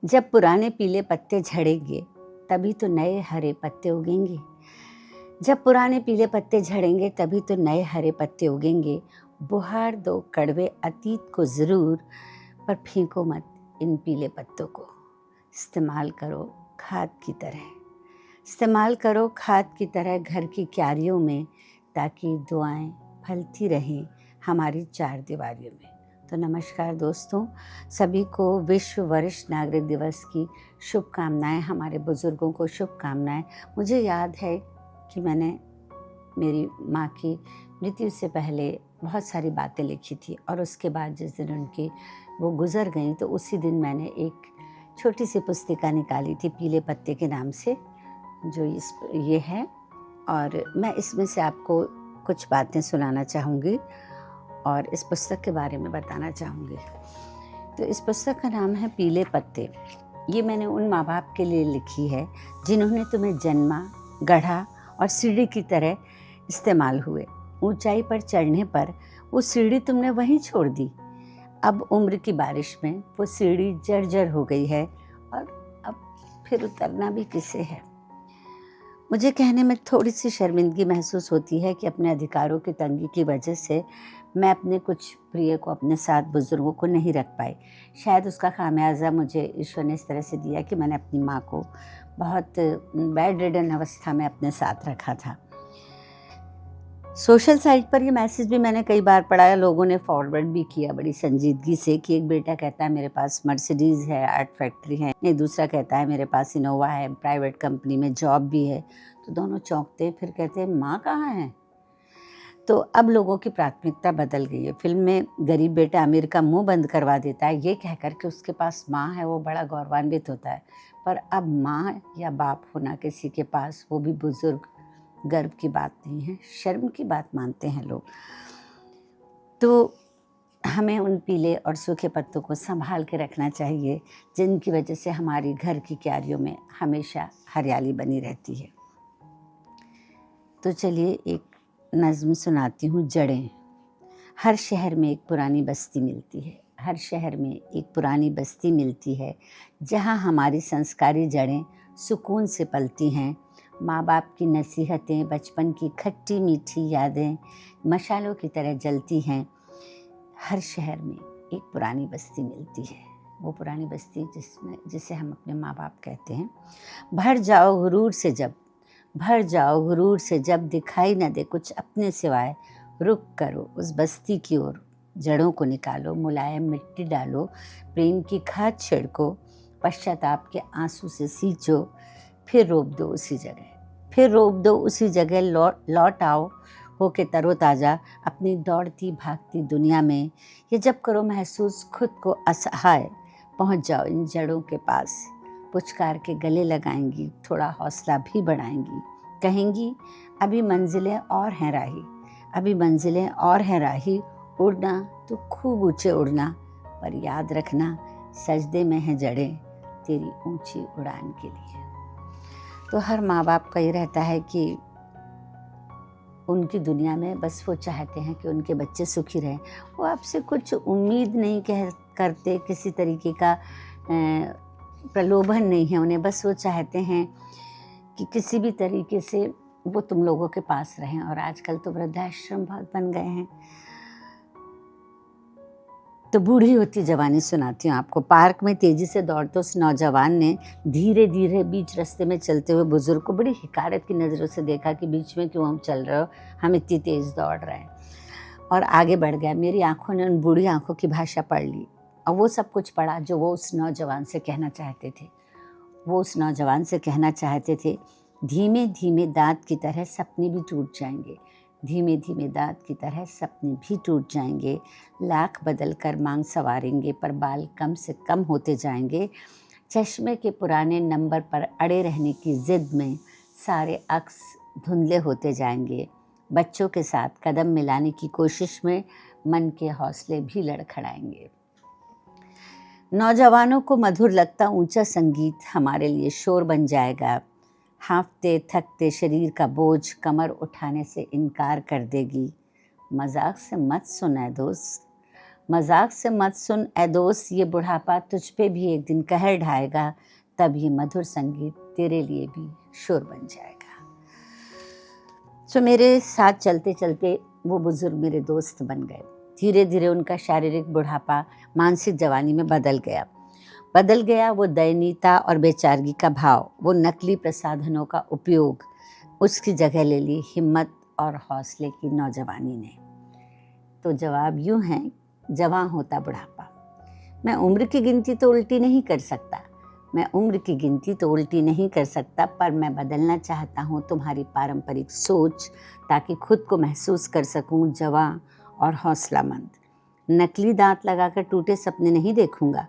जब पुराने पीले पत्ते झड़ेंगे तभी तो नए हरे पत्ते उगेंगे। जब पुराने पीले पत्ते झड़ेंगे तभी तो नए हरे पत्ते उगेंगे। बुहार दो कड़वे अतीत को ज़रूर, पर फेंको मत इन पीले पत्तों को। इस्तेमाल करो खाद की तरह, इस्तेमाल करो खाद की तरह घर की क्यारियों में, ताकि दुआएं फलती रहें हमारी चार दीवारियों में। तो नमस्कार दोस्तों, सभी को विश्व वरिष्ठ नागरिक दिवस की शुभकामनाएं। हमारे बुज़ुर्गों को शुभकामनाएं। मुझे याद है कि मैंने मेरी माँ की मृत्यु से पहले बहुत सारी बातें लिखी थी, और उसके बाद जिस दिन उनकी वो गुज़र गई तो उसी दिन मैंने एक छोटी सी पुस्तिका निकाली थी पीले पत्ते के नाम से, जो ये है। और मैं इसमें से आपको कुछ बातें सुनाना चाहूँगी और इस पुस्तक के बारे में बताना चाहूँगी। तो इस पुस्तक का नाम है पीले पत्ते। ये मैंने उन माँ बाप के लिए लिखी है जिन्होंने तुम्हें जन्मा, गढ़ा और सीढ़ी की तरह इस्तेमाल हुए। ऊंचाई पर चढ़ने पर वो सीढ़ी तुमने वहीं छोड़ दी। अब उम्र की बारिश में वो सीढ़ी जर्जर हो गई है, और अब फिर उतरना भी किसे है। मुझे कहने में थोड़ी सी शर्मिंदगी महसूस होती है कि अपने अधिकारों की तंगी की वजह से मैं अपने कुछ प्रिय को अपने साथ, बुज़ुर्गों को नहीं रख पाई। शायद उसका खामियाजा मुझे ईश्वर ने इस तरह से दिया कि मैंने अपनी माँ को बहुत बेड रिडन अवस्था में अपने साथ रखा था। सोशल साइट पर ये मैसेज भी मैंने कई बार पढ़ा है, लोगों ने फॉरवर्ड भी किया बड़ी संजीदगी से, कि एक बेटा कहता है मेरे पास मर्सिडीज़ है, आर्ट फैक्ट्री है, नहीं दूसरा कहता है मेरे पास इनोवा है, प्राइवेट कंपनी में जॉब भी है। तो दोनों चौंकते हैं, फिर कहते हैं माँ कहाँ है। तो अब लोगों की प्राथमिकता बदल गई है। फिल्म में गरीब बेटा अमीर का मुंह बंद करवा देता है ये कहकर कि उसके पास माँ है, वो बड़ा गौरवान्वित होता है। पर अब माँ या बाप होना किसी के पास, वो भी बुजुर्ग, गर्व की बात नहीं है, शर्म की बात मानते हैं लोग। तो हमें उन पीले और सूखे पत्तों को संभाल के रखना चाहिए, जिनकी वजह से हमारी घर की क्यारियों में हमेशा हरियाली बनी रहती है। तो चलिए एक नज़्म सुनाती हूँ, जड़ें। हर शहर में एक पुरानी बस्ती मिलती है, हर शहर में एक पुरानी बस्ती मिलती है, जहाँ हमारी संस्कारी जड़ें सुकून से पलती हैं। माँ बाप की नसीहतें, बचपन की खट्टी मीठी यादें मशालों की तरह जलती हैं। हर शहर में एक पुरानी बस्ती मिलती है, वो पुरानी बस्ती जिसे हम अपने माँ बाप कहते हैं। भर जाओ गुरूर से जब, भर जाओ गुरूर से जब दिखाई न दे कुछ अपने सिवाय, रुक करो उस बस्ती की ओर, जड़ों को निकालो, मुलायम मिट्टी डालो, प्रेम की खाद छिड़को, पश्चाताप के आंसू से सींचो, फिर रोप दो उसी जगह, फिर रोप दो उसी जगह, लौट आओ होके तरोताज़ा अपनी दौड़ती भागती दुनिया में। ये जब करो महसूस खुद को असहाय, पहुंच जाओ इन जड़ों के पास, पुचकार के गले लगाएंगी, थोड़ा हौसला भी बढ़ाएंगी, कहेंगी अभी मंजिलें और हैं राही, अभी मंजिलें और हैं राही, उड़ना तो खूब ऊंचे उड़ना, पर याद रखना सजदे में हैं जड़ें तेरी ऊंची उड़ान के लिए। तो हर माँ बाप का ये रहता है कि उनकी दुनिया में बस वो चाहते हैं कि उनके बच्चे सुखी रहें। वो आपसे कुछ उम्मीद नहीं करते, किसी तरीके का प्रलोभन नहीं है उन्हें, बस वो चाहते हैं कि किसी भी तरीके से वो तुम लोगों के पास रहें। और आजकल तो वृद्धाश्रम बहुत बन गए हैं। तो बूढ़ी होती जवानी सुनाती हूँ आपको। पार्क में तेजी से दौड़ते उस नौजवान ने धीरे धीरे बीच रास्ते में चलते हुए बुजुर्ग को बड़ी हिकारत की नज़रों से देखा कि बीच में क्यों हम चल रहे हो, हम इतनी तेज़ दौड़ रहे हैं, और आगे बढ़ गया। मेरी आंखों ने उन बूढ़ी आंखों की भाषा पढ़ ली, और वो सब कुछ पढ़ा जो वो उस नौजवान से कहना चाहते थे। वो उस नौजवान से कहना चाहते थे, धीमे धीमे दांत की तरह सपने भी टूट जाएंगे, धीमे धीमे दांत की तरह सपने भी टूट जाएंगे, लाख बदल कर मांग संवारेंगे पर बाल कम से कम होते जाएंगे, चश्मे के पुराने नंबर पर अड़े रहने की जिद में सारे अक्स धुंधले होते जाएंगे, बच्चों के साथ कदम मिलाने की कोशिश में मन के हौसले भी लड़खड़ाएंगे। नौजवानों को मधुर लगता ऊंचा संगीत हमारे लिए शोर बन जाएगा, हाँफते थकते शरीर का बोझ कमर उठाने से इनकार कर देगी। मजाक से मत सुना दोस्त, मजाक से मत सुन ए दोस्त, ये बुढ़ापा तुझ पे भी एक दिन कहर ढाएगा, तब ये मधुर संगीत तेरे लिए भी शोर बन जाएगा। तो मेरे साथ चलते चलते वो बुजुर्ग मेरे दोस्त बन गए। धीरे धीरे उनका शारीरिक बुढ़ापा मानसिक जवानी में बदल गया। वो दयनीयता और बेचारगी का भाव, वो नकली प्रसाधनों का उपयोग, उसकी जगह ले ली हिम्मत और हौसले की नौजवानी ने। तो जवाब यूं है, जवां होता बुढ़ापा। मैं उम्र की गिनती तो उल्टी नहीं कर सकता, पर मैं बदलना चाहता हूँ तुम्हारी पारंपरिक सोच, ताकि खुद को महसूस कर सकूँ जवां और हौसलामंद। नकली दांत लगाकर टूटे सपने नहीं देखूंगा,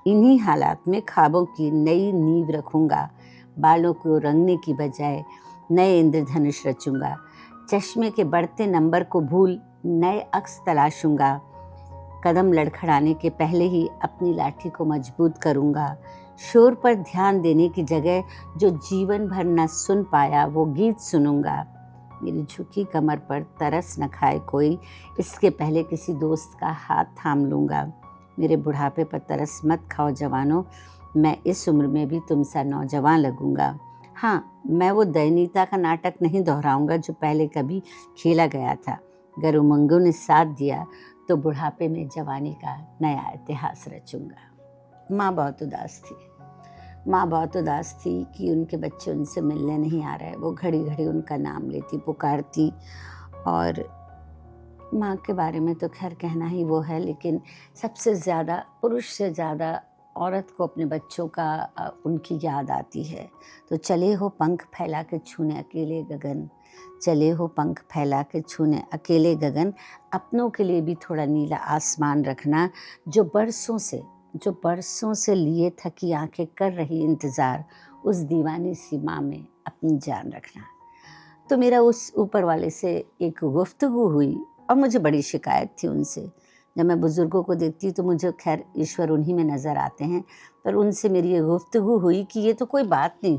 इन्हीं हालात में ख्वाबों की नई नींव रखूंगा। बालों को रंगने की बजाय नए इंद्रधनुष रचूंगा। चश्मे के बढ़ते नंबर को भूल नए अक्स तलाशूंगा। कदम लड़खड़ाने के पहले ही अपनी लाठी को मजबूत करूंगा। शोर पर ध्यान देने की जगह जो जीवन भर न सुन पाया वो गीत सुनूंगा। मेरी झुकी कमर पर तरस न खाए कोई, इसके पहले किसी दोस्त का हाथ थाम लूंगा। मेरे बुढ़ापे पर तरस मत खाओ जवानों, मैं इस उम्र में भी तुमसा नौजवान लगूंगा। हाँ, मैं वो दयनीयता का नाटक नहीं दोहराऊंगा जो पहले कभी खेला गया था। अगर उमंगों ने साथ दिया तो बुढ़ापे में जवानी का नया इतिहास रचूंगा। माँ बहुत उदास थी कि उनके बच्चे उनसे मिलने नहीं आ रहे। वो घड़ी घड़ी उनका नाम लेती, पुकारती। और माँ के बारे में तो खैर कहना ही वो है, लेकिन सबसे ज़्यादा, पुरुष से ज़्यादा औरत को अपने बच्चों का उनकी याद आती है। तो चले हो पंख फैला के छूने अकेले गगन, अपनों के लिए भी थोड़ा नीला आसमान रखना। जो बरसों से लिए थकी आंखें कर रही इंतज़ार, उस दीवानी सी माँ में अपनी जान रखना। तो मेरा उस ऊपर वाले से एक गुफ्तगू हुई और मुझे बड़ी शिकायत थी उनसे। जब मैं बुज़ुर्गों को देखती तो मुझे खैर ईश्वर उन्हीं में नज़र आते हैं, पर उनसे मेरी ये गुफ्तगू हुई कि ये तो कोई बात नहीं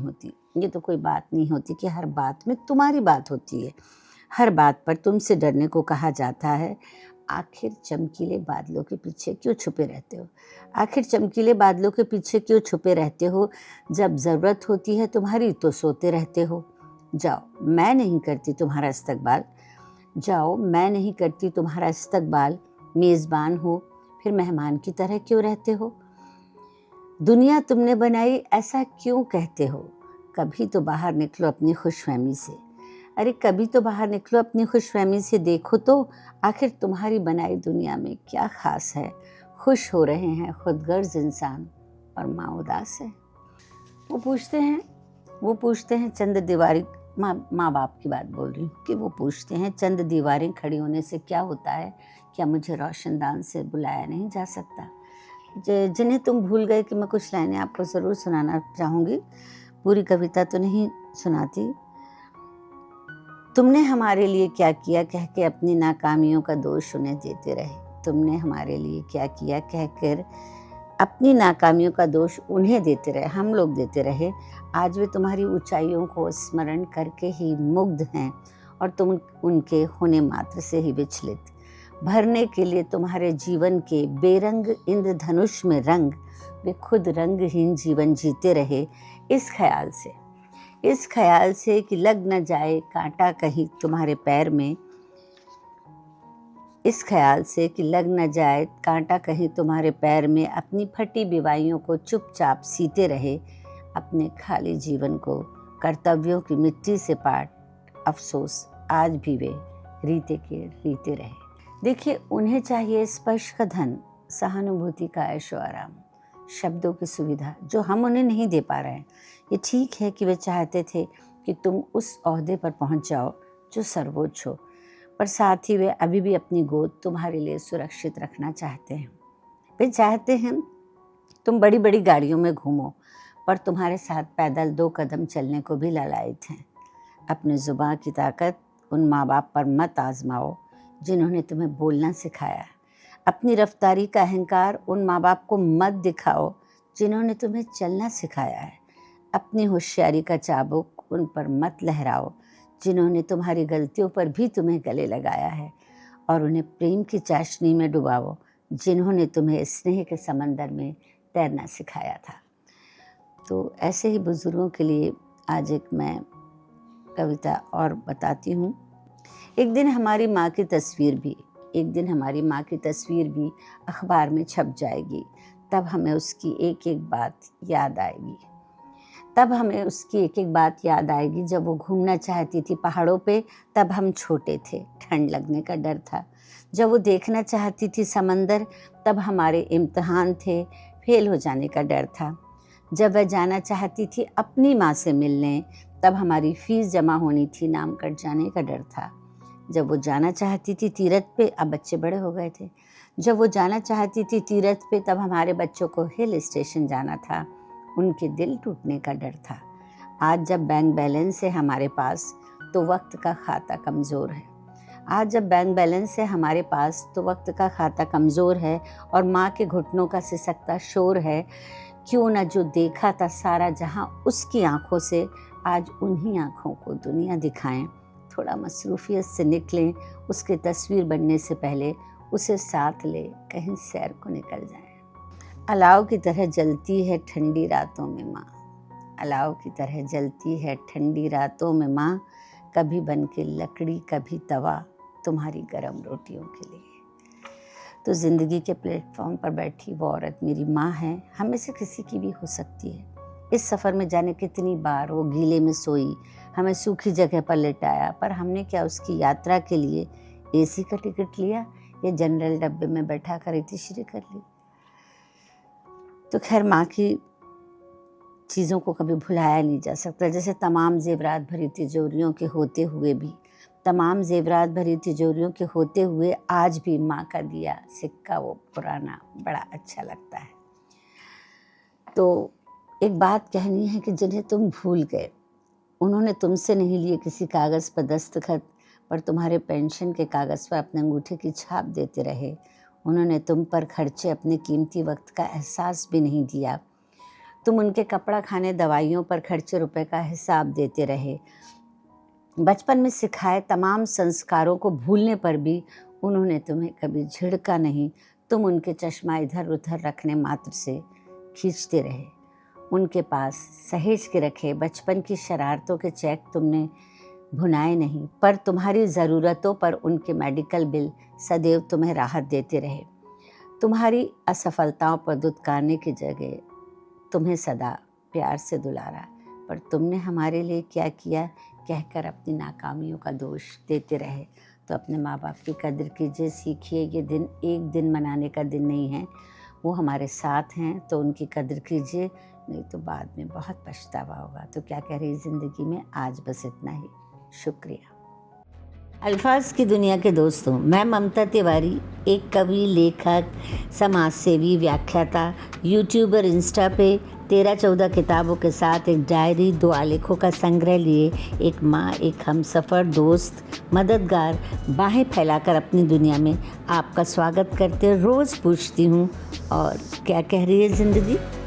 होती कि हर बात में तुम्हारी बात होती है, हर बात पर तुमसे डरने को कहा जाता है। आखिर चमकीले बादलों के पीछे क्यों छुपे रहते हो? जब ज़रूरत होती है तुम्हारी तो सोते रहते हो। जाओ, मैं नहीं करती तुम्हारा इस्तकबाल, मेज़बान हो फिर मेहमान की तरह क्यों रहते हो? दुनिया तुमने बनाई ऐसा क्यों कहते हो? कभी तो बाहर निकलो अपनी खुशफहमी से देखो तो आखिर तुम्हारी बनाई दुनिया में क्या खास है। खुश हो रहे हैं खुदगर्ज इंसान और माँ उदास है। वो पूछते हैं चंद दीवारी, माँ बाप की बात बोल रही हूँ, कि वो पूछते हैं चंद दीवारें खड़ी होने से क्या होता है? क्या मुझे रोशनदान से बुलाया नहीं जा सकता? जिन्हें तुम भूल गए कि मैं कुछ लाइनें आपको ज़रूर सुनाना चाहूँगी। पूरी कविता तो नहीं सुनाती। तुमने हमारे लिए क्या किया कह के अपनी नाकामियों का दोष उन्हें देते रहे। तुमने हमारे लिए क्या किया कहकर अपनी नाकामियों का दोष उन्हें देते रहे, हम लोग देते रहे। आज वे तुम्हारी ऊंचाइयों को स्मरण करके ही मुग्ध हैं और तुम उनके होने मात्र से ही विचलित। भरने के लिए तुम्हारे जीवन के बेरंग इंद्रधनुष में रंग, वे खुद रंगहीन जीवन जीते रहे। इस ख्याल से कि लग न जाए कांटा कहीं तुम्हारे पैर में, अपनी फटी बिवाइयों को चुपचाप सीते रहे। अपने खाली जीवन को कर्तव्यों की मिट्टी से पाट, अफसोस आज भी वे रीते रहे। देखिए, उन्हें चाहिए स्पर्श का धन, सहानुभूति का ऐशो आराम, शब्दों की सुविधा जो हम उन्हें नहीं दे पा रहे हैं। ये ठीक है कि वे चाहते थे कि तुम उस ओहदे पर पहुंच जाओ जो सर्वोच्च हो, पर साथ ही वे अभी भी अपनी गोद तुम्हारे लिए सुरक्षित रखना चाहते हैं। वे चाहते हैं तुम बड़ी बड़ी गाड़ियों में घूमो, पर तुम्हारे साथ पैदल 2 कदम चलने को भी लालायित हैं। अपनी जुबान की ताकत उन माँ बाप पर मत आजमाओ जिन्होंने तुम्हें बोलना सिखाया। अपनी रफ्तारी का अहंकार उन माँ बाप को मत दिखाओ जिन्होंने तुम्हें चलना सिखाया है। अपनी होशियारी का चाबुक उन पर मत लहराओ जिन्होंने तुम्हारी गलतियों पर भी तुम्हें गले लगाया है। और उन्हें प्रेम की चाशनी में डुबाओ जिन्होंने तुम्हें स्नेह के समंदर में तैरना सिखाया था। तो ऐसे ही बुज़ुर्गों के लिए आज एक मैं कविता और बताती हूँ। एक दिन हमारी माँ की तस्वीर भी अखबार में छप जाएगी, तब हमें उसकी एक एक बात याद आएगी। जब वो घूमना चाहती थी पहाड़ों पे, तब हम छोटे थे, ठंड लगने का डर था। जब वो देखना चाहती थी समंदर, तब हमारे इम्तिहान थे, फेल हो जाने का डर था। जब वह जाना चाहती थी अपनी माँ से मिलने, तब हमारी फीस जमा होनी थी, नाम कट जाने का डर था। जब वो जाना चाहती थी तीरथ पे, अब बच्चे बड़े हो गए थे, जब वो जाना चाहती थी तीरथ पे, तब हमारे बच्चों को हिल स्टेशन जाना था, उनके दिल टूटने का डर था। आज जब बैंक बैलेंस है हमारे पास, तो वक्त का खाता कमज़ोर है और माँ के घुटनों का सिसकता शोर है। क्यों न जो देखा था सारा जहां उसकी आंखों से, आज उन्हीं आंखों को दुनिया दिखाएं। थोड़ा मसरूफियत से निकलें, उसके तस्वीर बनने से पहले उसे साथ ले कहीं सैर को निकल जाएं। अलाव की तरह जलती है ठंडी रातों में माँ, कभी बन के लकड़ी कभी तवा, तुम्हारी गर्म रोटियों के लिए। तो ज़िंदगी के प्लेटफॉर्म पर बैठी वो औरत मेरी माँ है, हमें से किसी की भी हो सकती है। इस सफ़र में जाने कितनी बार वो गीले में सोई, हमें सूखी जगह पर लिटाया, पर हमने क्या उसकी यात्रा के लिए एसी का टिकट लिया या जनरल डब्बे में बैठा कर इतिश्री कर ली। तो खैर, माँ की चीज़ों को कभी भुलाया नहीं जा सकता। जैसे तमाम ज़ेवरात भरी तिजोरियों के होते हुए आज भी माँ का दिया सिक्का वो पुराना बड़ा अच्छा लगता है। तो एक बात कहनी है कि जिन्हें तुम भूल गए, उन्होंने तुमसे नहीं लिए किसी कागज़ पर दस्तखत, पर तुम्हारे पेंशन के कागज़ पर अपने अंगूठे की छाप देते रहे। उन्होंने तुम पर खर्चे अपने कीमती वक्त का एहसास भी नहीं दिया। तुम उनके कपड़ा खाने दवाइयों पर खर्चे रुपए का हिसाब देते रहे। बचपन में सिखाए तमाम संस्कारों को भूलने पर भी उन्होंने तुम्हें कभी झिड़का नहीं। तुम उनके चश्मा इधर उधर रखने मात्र से खींचते रहे। उनके पास सहेज के रखे बचपन की शरारतों के चेक तुमने भुनाए नहीं, पर तुम्हारी ज़रूरतों पर उनके मेडिकल बिल सदैव तुम्हें राहत देते रहे। तुम्हारी असफलताओं पर दुत्कारने की जगह तुम्हें सदा प्यार से दुलारा, पर तुमने हमारे लिए क्या किया कहकर अपनी नाकामियों का दोष देते रहे। तो अपने माँ बाप की कदर कीजिए, सीखिए। ये दिन एक दिन मनाने का दिन नहीं है, वो हमारे साथ हैं, तो उनकी कदर कीजिए, नहीं तो बाद में बहुत पछतावा होगा। तो क्या कह रही ज़िंदगी में, आज बस इतना ही। शुक्रिया। अल्फाज की दुनिया के दोस्तों, मैं ममता तिवारी, एक कवि, लेखक, समाज सेवी, व्याख्याता, यूट्यूबर, इंस्टा पे 13-14 किताबों के साथ एक डायरी, 2 आलेखों का संग्रह लिए एक माँ, एक हमसफ़र, दोस्त, मददगार, बाहें फैलाकर अपनी दुनिया में आपका स्वागत करते रोज़ पूछती हूँ, और क्या कह रही है ज़िंदगी।